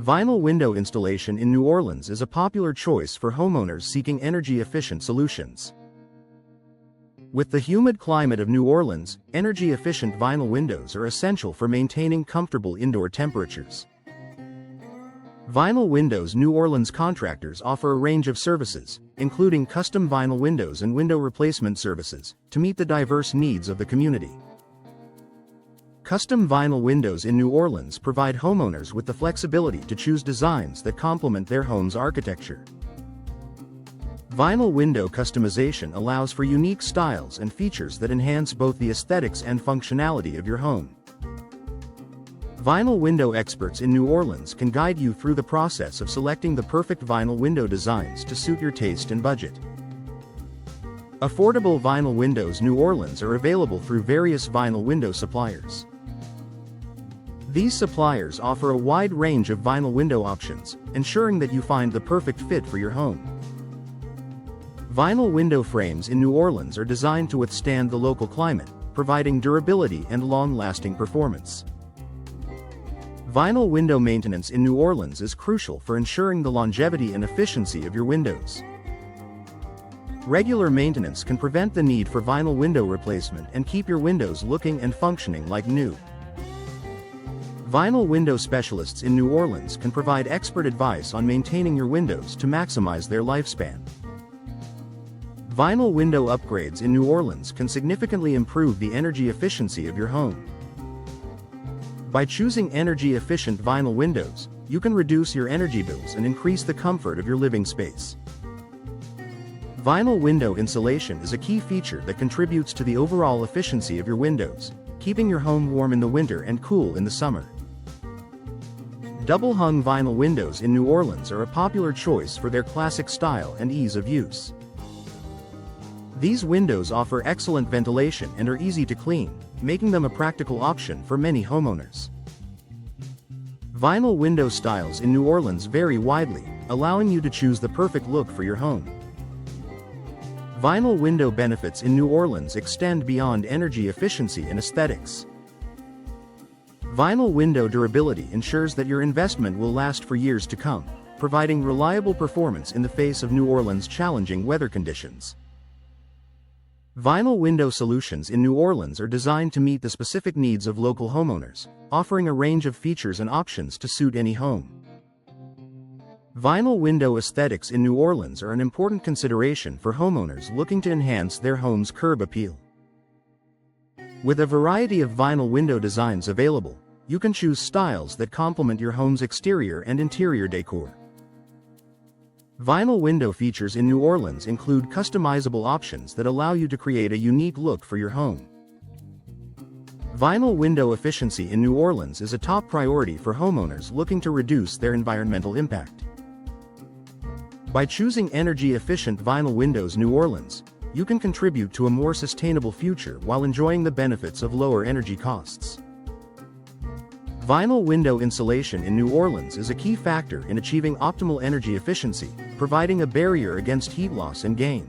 Vinyl window installation in New Orleans is a popular choice for homeowners seeking energy-efficient solutions. With the humid climate of New Orleans, energy-efficient vinyl windows are essential for maintaining comfortable indoor temperatures. Vinyl Windows New Orleans contractors offer a range of services, including custom vinyl windows and window replacement services, to meet the diverse needs of the community. Custom vinyl windows in New Orleans provide homeowners with the flexibility to choose designs that complement their home's architecture. Vinyl window customization allows for unique styles and features that enhance both the aesthetics and functionality of your home. Vinyl window experts in New Orleans can guide you through the process of selecting the perfect vinyl window designs to suit your taste and budget. Affordable vinyl windows New Orleans are available through various vinyl window suppliers. These suppliers offer a wide range of vinyl window options, ensuring that you find the perfect fit for your home. Vinyl window frames in New Orleans are designed to withstand the local climate, providing durability and long-lasting performance. Vinyl window maintenance in New Orleans is crucial for ensuring the longevity and efficiency of your windows. Regular maintenance can prevent the need for vinyl window replacement and keep your windows looking and functioning like new. Vinyl window specialists in New Orleans can provide expert advice on maintaining your windows to maximize their lifespan. Vinyl window upgrades in New Orleans can significantly improve the energy efficiency of your home. By choosing energy-efficient vinyl windows, you can reduce your energy bills and increase the comfort of your living space. Vinyl window insulation is a key feature that contributes to the overall efficiency of your windows, keeping your home warm in the winter and cool in the summer. Double-hung vinyl windows in New Orleans are a popular choice for their classic style and ease of use. These windows offer excellent ventilation and are easy to clean, making them a practical option for many homeowners. Vinyl window styles in New Orleans vary widely, allowing you to choose the perfect look for your home. Vinyl window benefits in New Orleans extend beyond energy efficiency and aesthetics. Vinyl window durability ensures that your investment will last for years to come, providing reliable performance in the face of New Orleans' challenging weather conditions. Vinyl window solutions in New Orleans are designed to meet the specific needs of local homeowners, offering a range of features and options to suit any home. Vinyl window aesthetics in New Orleans are an important consideration for homeowners looking to enhance their home's curb appeal. With a variety of vinyl window designs available, you can choose styles that complement your home's exterior and interior decor. Vinyl window features in New Orleans include customizable options that allow you to create a unique look for your home. Vinyl window efficiency in New Orleans is a top priority for homeowners looking to reduce their environmental impact. By choosing energy-efficient vinyl windows New Orleans, you can contribute to a more sustainable future while enjoying the benefits of lower energy costs. Vinyl window insulation in New Orleans is a key factor in achieving optimal energy efficiency, providing a barrier against heat loss and gain.